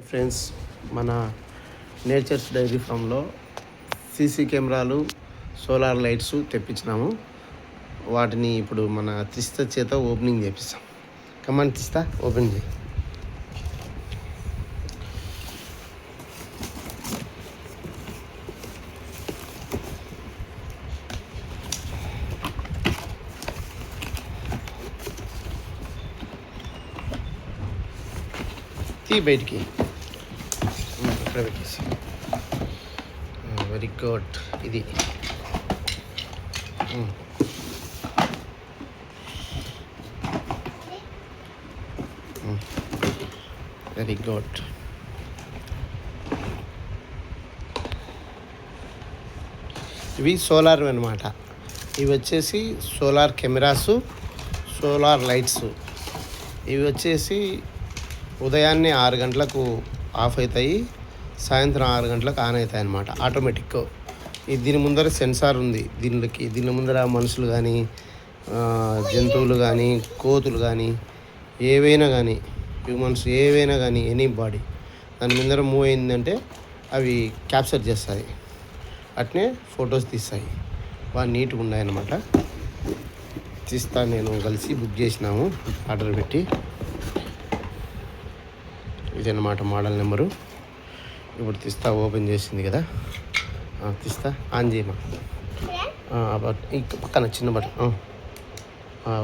Friends, మన nature's dairy ఫామ్లో CC కెమెరాలు, సోలార్ లైట్స్ తెప్పించినాము. వాటిని ఇప్పుడు మన తిస్తా చేత ఓపెనింగ్ చేపిస్తాం. కమాన్ తిస్తా, ఓపెన్ చేయి. తీ బయటికి అక్కడ పెట్టేసి. Very good. ఇది వెరీ గుడ్. ఇవి సోలార్ అన్నమాట. ఇవి వచ్చేసి సోలార్ కెమెరాసు, సోలార్ లైట్స్. ఇవి వచ్చేసి ఉదయాన్నే 6 గంటలకు ఆఫ్ అవుతాయి, సాయంత్రం 6 గంటలకు ఆన్ అవుతాయి అన్నమాట, ఆటోమేటిక్. దీని ముందర సెన్సార్ ఉంది. దీని ముందర మనుషులు కానీ, జంతువులు కానీ, కోతులు కానీ, ఏవైనా కానీ, హ్యూమన్స్ ఏవైనా కానీ, ఎనీ బాడీ దాని ముందర మూవ్ అయిందంటే అవి క్యాప్చర్ చేస్తాయి, అట్నే ఫొటోస్ తీస్తాయి. బాగా నీట్గా ఉన్నాయన్నమాట. తీస్తా నేను కలిసి బుక్ చేసినాము, ఆర్డర్ పెట్టి. ఇదన్నమాట మోడల్ నెంబరు. ఇప్పుడు తీస్తా ఓపెన్ చేసింది కదా, తీస్తా ఆన్ చేయమా. పక్కన చిన్న బటన్.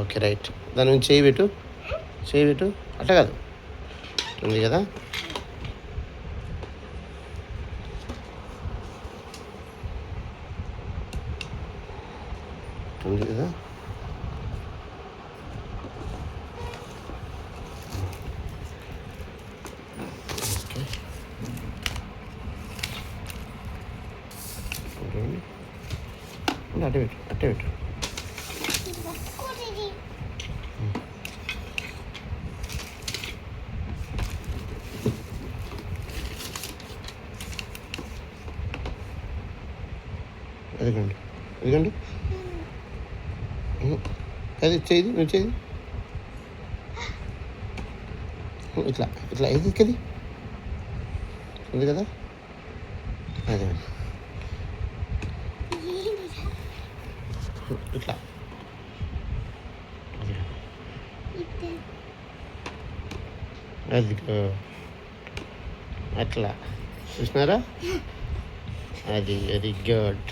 Okay, right. దాని నుంచి చేయి పెట్టు. అట్ట కాదు, ఉంది కదా. ఉంది కదా. అట్టే పెట్టు. ఎదిగండి. అది నువ్వు చేయి. ఇట్లా ఎదికది ఉంది కదా. అదే ఇట్లా అది అట్లా చూసినారా. అది వెరీ గుడ్.